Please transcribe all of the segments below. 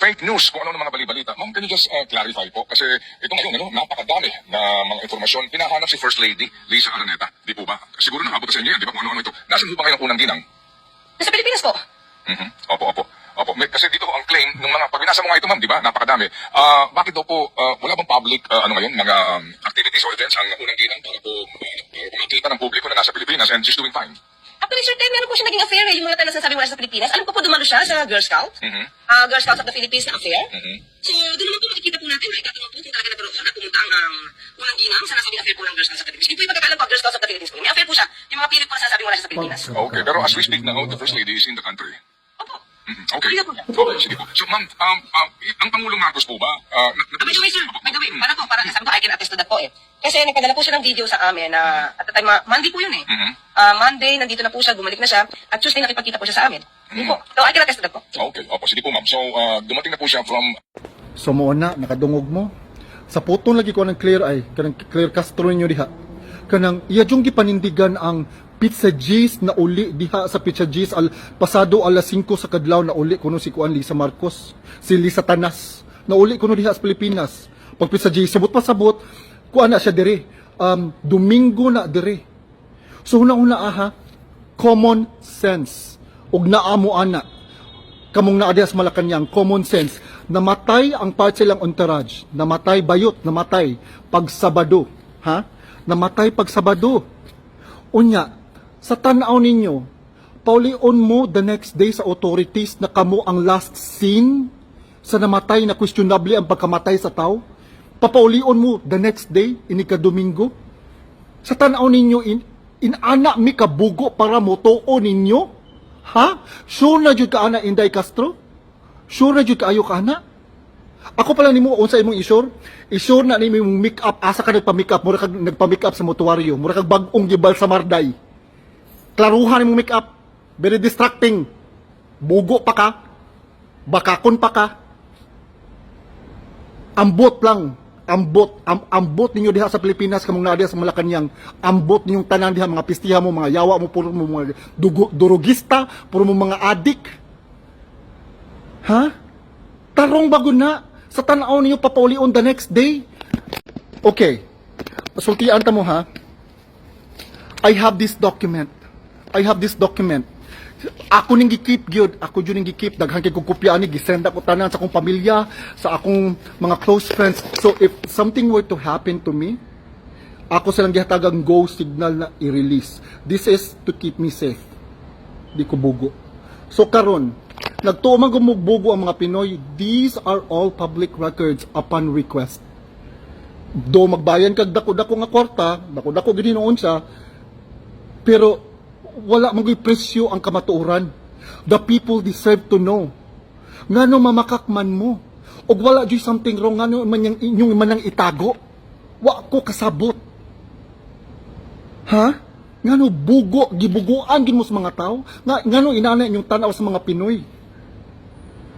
fake news, kung ano ng mga balibalita. Ma'am, can you just clarify po? Kasi ito ngayon, napakadami na mga informasyon. Pinahanap si First Lady Lisa Araneta. Di po ba? Siguro nakabot sa inyo yan, di ba? Kung ano-ano ito. Nasaan po ba kayo ng unang ginang? Nasa Pilipinas po. Opo. Kasi dito ang claim ng mga, pag binasa mo nga ito ma'am, di ba? Napakadami. Bakit daw po, wala bang public, mga activities or events ang unang ginang para po makita ng publiko na nasa Pilipinas and she's doing fine? Actually, sir, time meron po siya naging affair eh. Yung mga tayo nasasabi wala sa Pilipinas. Alam ko po dumalo siya sa Girl Scout. Girl Scouts of the Philippines na affair. So, doon naman po makikita po natin na itatanong po kung talaga nagkaroon na pumunta ang unang ginang sa nasabing affair po ng Girl Scouts of the Philippines. Yun po yung pagkakalam po, Girl Scouts of the Philippines po. May affair po siya. Yung mga pilit po nasasabing wala siya sa Pilipinas. Okay, pero as we speak now, the First Lady is in the country. Opo. Okay. Sige po siya. Okay, sige po. So ma'am, ang Pangulong Marcos po ba? By the way, sir, para sabi ko, I can attest to that po eh. Kasi nagpadala po siya ng video sa amin na at the time, Monday po yun eh. Monday, nandito na po siya, bumalik na siya, at Tuesday nakipagkita po siya sa amin. Yun po. So, I can attest to that po. Okay, opo, sige po ma'am. So, dumating na po siya from... So mo na nakadungog mo. Sa putong lagi ko ng clear eye, kanang clear Castro ninyo diha. Kanang iya jung gipanindigan ang Pizza G's na uli diha sa Pizza G's pasado alas 5 sa kadlaw na uli kuno si Kuan Lisa Marcos, si Lisa Tanas. Na uli kuno diha sa Pilipinas. Pag Pizza G's sabot pasabot, kuan na siya dire. Domingo na dire. So una aha, common sense. Ug naamo ana. Kamong naa diha sa Malacañang, common sense. Namatay ang part silang entourage. Namatay bayot, namatay pag Sabado, ha? Namatay pag Sabado. Unya, sa tanaw ninyo, paulion mo the next day sa authorities na kamo ang last seen sa namatay na questionable ang pagkamatay sa tao. Papaulion mo the next day, inika-Domingo. Sa tanaw ninyo, inana mi kabugo para motuo ninyo? Ha? Sure na jud ka ana Inday Castro? Sure na jud kaayo ka ana? Ako pala nimo unsa imong isure? Isure na nimo imong make up asa ka nagpa-make up, mura kag nagpa-make up sa motuaryo, mura kag bag-ong gibal sa Marday. Klaruhan imong make up. Very distracting. Bugo pa ka. Bakakon pa ka. Ambot lang. Ambot ninyo diha sa Pilipinas kamong naa diha sa Malacañang. Ambot ninyong tanan diha mga pistiha mo, mga yawa mo, puro mo mga durugista, puro mo mga adik. Ha? Tarong bago na. Sa tanaw ninyo papauli on the next day. Okay. Pasultian ta mo ha. I have this document. Ako ning gi-keep gyud. Ako jud ning gi-keep. Daghan kay kog kopya ani gisend ako tanan sa akong pamilya, sa akong mga close friends. So if something were to happen to me, ako silang gihatagang go signal na i-release. This is to keep me safe. Di ko bugo. So karon, nagtuo man gumugbugo ang mga Pinoy. These are all public records upon request. Do magbayan kag dako-dako nga kwarta, dako-dako gid noon siya. Pero wala man gyud presyo ang kamatuoran. The people deserve to know. Ngano mamakakman mo? Og wala gyud something wrong ngano man yang inyong manang itago. Wa ko kasabot. Ha? Ngano bugo, gibuguan gid mo sa mga tao? Ngano inana inyong tanaw sa mga Pinoy?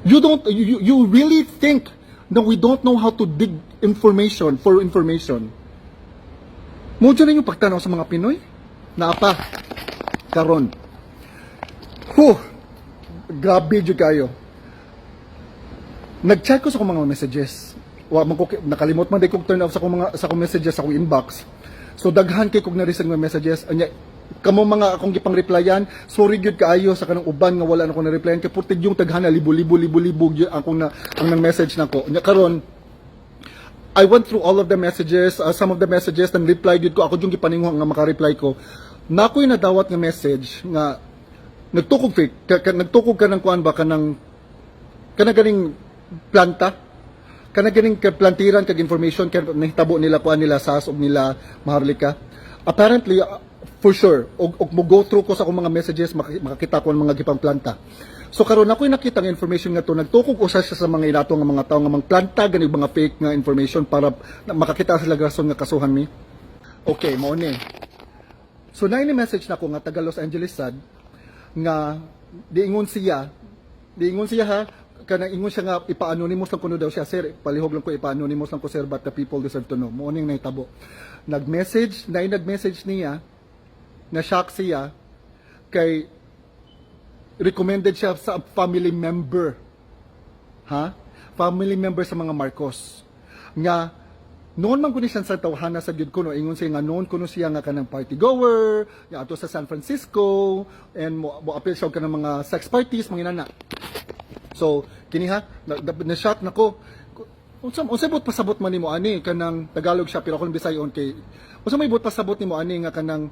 You really think that we don't know how to dig information for information? Mo dyan yung pagtanaw sa mga Pinoy? Naapa? Karon. Grabe dyan kayo. Nag-check ko sa akong mga messages. Nakalimot man din kong turn off sa akong messages sa akong inbox. So daghan kay kog na-receive mga messages. Anya, kamo mga akong gipang replyan, sorry gyud kaayo sa kanang uban nga wala na ko na-replyan kay purtig yung taghan na libo gyud akong ang nang message nako. Nya karon I went through all of the messages, some of the messages and reply gyud ko ako yung gipaninguha nga maka-reply ko. Nakoy nadawat nga message nga nagtukog ka ng kuan ba kanang ganing planta, ganing plantiran kag information kay nahitabo nila kuan nila SAS og nila Maharlika. Apparently for sure og mo go through ko sa akong mga messages makakita ko ang mga gipang planta. So karon ako'y nakita nga information nga to, nagtukog usa siya sa mga inato nga mga tawo nga mang planta ganing mga fake nga information para makakita sila rason nga kasuhan mi. Okay, mo ni. So na ini message nako nga taga Los Angeles sad nga diingon siya ha kanang ingon siya nga ipa-anonymous lang kuno daw siya, sir palihog lang ko ipa-anonymous lang ko sir, but the people deserve to know. Mo ning nahitabo. Nag-message niya na shock siya kay recommended siya sa family member. Ha? family member sa mga Marcos nga noon man kuno siya sa tawhana sa gyud kuno ingon siya nga noon kuno siya nga kanang party goer nga ato sa San Francisco and mo appeal siya kanang mga sex parties mga inana. So kini ha na shock nako unsa bot pasabot man nimo ani kanang Tagalog siya pero ako Bisayon kay unsa may bot pasabot nimo ani nga kanang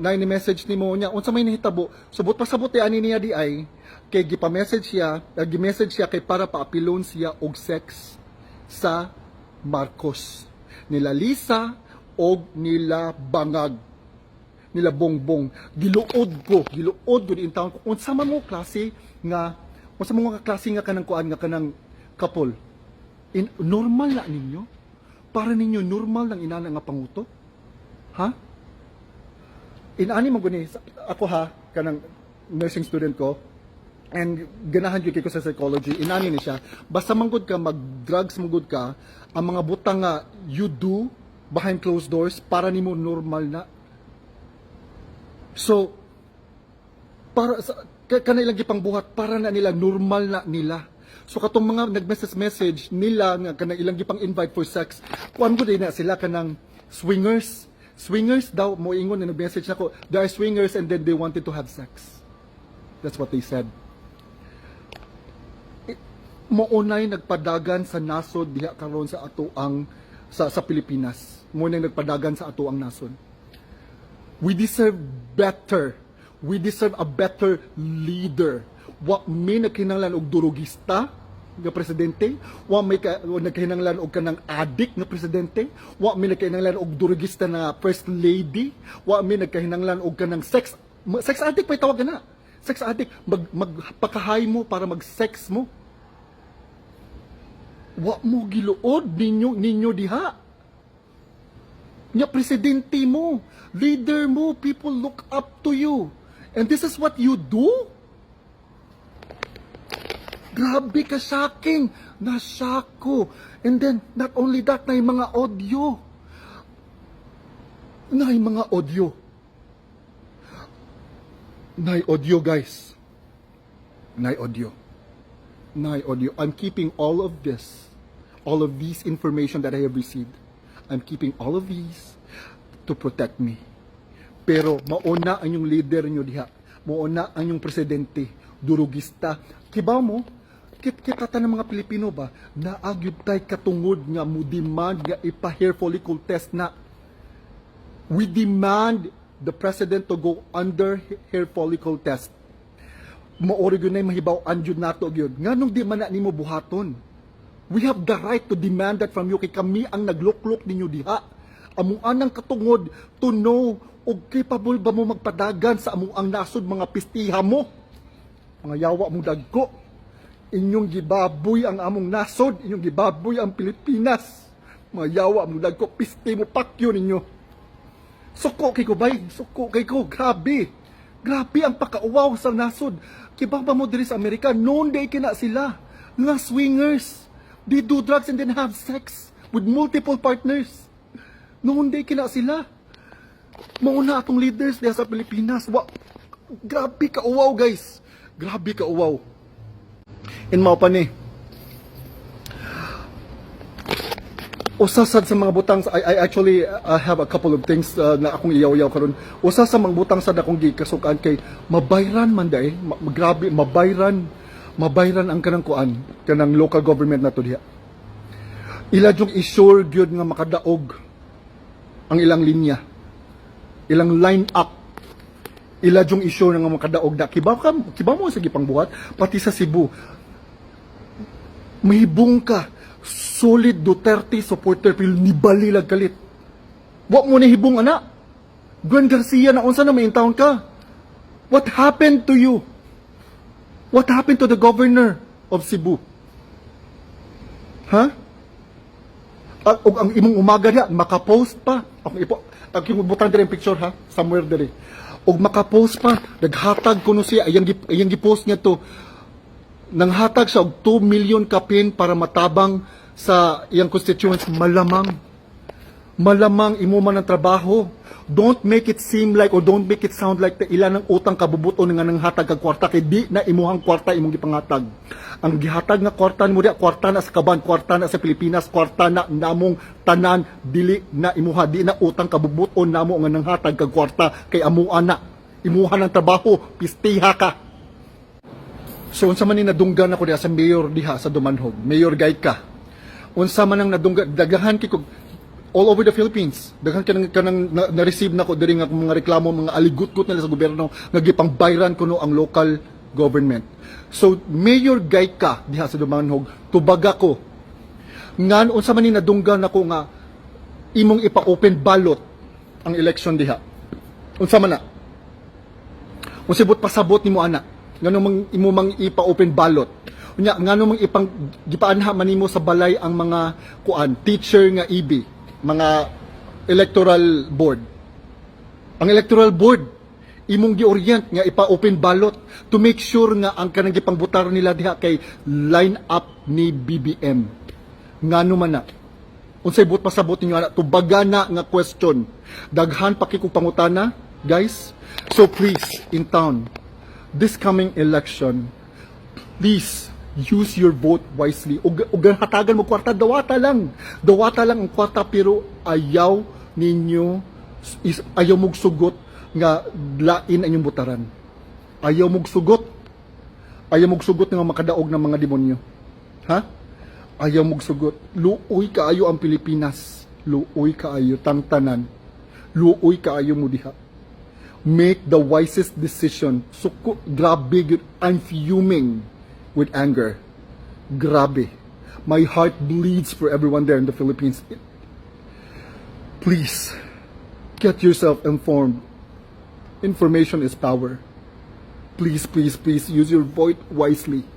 ni message nimo nya unsa may nahitabo subot pasabot ani niya di ay kay gi-message siya kay para paapilon siya og sex sa Marcos nila Lisa og nila Bangag nila Bongbong giluod ko in town ko unsa man mo klase nga kanang kuan nga kanang couple normal na ninyo para ninyo normal lang inana nga panguto ha inani mo guni ako ha kanang nursing student ko and ganahan gyud kay ko sa psychology inani ni siya basta manggod ka mag-drugs manggod ka ang mga butang nga you do behind closed doors para nimo normal na so para kanailang gipang buhat para na nila normal na nila so katong mga nag-message nila nga kanang ilang gipang invite for sex kuan gud na sila kanang swingers daw mo ingon na nag-message nako they are swingers and then they wanted to have sex that's what they said mounay nagpadagan sa nasod diha karon sa ato ang sa Pilipinas. Mo nagpadagan sa ato ang nasod. We deserve better. We deserve a better leader. Wa may nagkinahanglan og durugista nga presidente, wa may nagkinahanglan og kanang addict nga presidente, wa may nagkinahanglan og durugista na first lady, wa may nagkinahanglan og kanang sex addict pay tawag na. Sex addict magpakahay mo para mag-sex mo. Wa mo giluod ninyo diha. Nya presidente mo, leader mo, people look up to you. And this is what you do? Grabe ka shocking. Na-shock ko. And then, not only that, na yung mga audio. Na yung mga audio. Na audio, guys. Na audio. I'm keeping all of these information that I have received. I'm keeping all of these to protect me. Pero mauna ang yung leader nyo diha. Mauna ang yung presidente, durugista. Kibaw mo, kita ng mga Pilipino ba, naagyod tay katungod nga mo demand nga ipa-hair follicle test na. We demand the president to go under hair follicle test. Maori gyud nay mahibaw anjud nato gyud. Nganong di man na nimo buhaton? We have the right to demand that from you kay kami ang nagluklok ninyo diha. Among anang katungod to know og capable ba mo magpadagan sa among ang nasod mga pistiha mo. Mga yawa mo dagko. Inyong gibaboy ang among nasod, inyong gibaboy ang Pilipinas. Mga yawa mo dagko, pisti mo pakyo ninyo. Suko kay ko bay, suko kay ko, grabe. Grabe ang pakauwaw sa nasod. Kibang ba mo diri sa Amerika, noon day kina sila. Nga swingers. They do drugs and then have sex with multiple partners. Noon day kina sila. Mauna atong leaders diya sa Pilipinas. Grabe ka uwaw, guys. Grabe ka uwaw. In mao pa ni. Usasad sa mga butang I actually have a couple of things na akong iyaw-iyaw karon. Usa sa mga butang sad akong gikasukan kay mabayran man day, grabe mabayran ang kanang kuan, kanang local government na to diha. Ila jung isure gyud nga makadaog ang ilang linya. Ilang line up. Ila jung isure nga makadaog da kibaw mo sige pangbuhat pati sa Cebu. Mahibong ka solid Duterte supporter pero nibali lag kalit. Wa mo ni hibong ana. Gwen Garcia na unsa na may taon ka? What happened to you? What happened to the governor of Cebu? Ha? Og ang imong umaga niya, makapost pa. Ang butang dire picture ha, somewhere dire. Og makapost pa, naghatag kuno siya, ayang gipost niya to. Nanghatag siya og 2 million kapin para matabang sa iyang constituents malamang. malamang imo man ang trabaho. Don't make it seem like or don't make it sound like the ilan ng utang kabubuton nga nang hatag kag kwarta kay di na imuhang kwarta imong gipangatag. Ang gihatag nga kwarta mo di kwarta na sa kaban, kwarta na sa Pilipinas, kwarta na namong tanan dili na imuha di na utang kabubuton namo nga nang hatag kag kwarta kay amuan na. Imuha ng trabaho, pistiha ka. So unsa man ni nadunggan ako diha sa mayor diha sa Dumanhog, Mayor Gaika. Unsa man ang nadunggan dagahan kay all over the Philippines. Daghan kanang na-receive na ko diri nga mga reklamo, mga aligut-gut nila sa gobyerno nga gipangbayran kuno ang local government. So Mayor Gaika diha sa Dumanhog, tubaga ko ngan unsa man ni nadunggan ako nga imong ipa-open ballot ang election diha. Unsa man na? Unsibot pasabot nimo ana. Nganong mang imo mang ipa-open ballot. Unya nganong mang ipang gipaanha man nimo sa balay ang mga kuan teacher nga EB, mga electoral board. Ang electoral board imong gi-orient nga ipa-open ballot to make sure nga ang kanang gipangbutar nila diha kay line up ni BBM. Ngano man na? Unsay but pasabot ninyo ana tubaga na nga question. Daghan pa kay kog pangutana, guys. So please, in town, this coming election, please use your vote wisely. Ug hatagan mo kwarta, dawata lang. Dawata lang ang kwarta pero ayaw ninyo ayaw mong sugot nga lain ang inyong butaran. Ayaw mong sugot. Ayaw mong sugot nga makadaog ng mga demonyo. Ha? Ayaw mong sugot. Luoy kaayo ang Pilipinas. Luoy kaayo tangtanan. Luoy kaayo mo diha. Make the wisest decision. Suko, grabe yun. I'm fuming with anger. Grabe. My heart bleeds for everyone there in the Philippines. Please, get yourself informed. Information is power. Please, please, please use your vote wisely.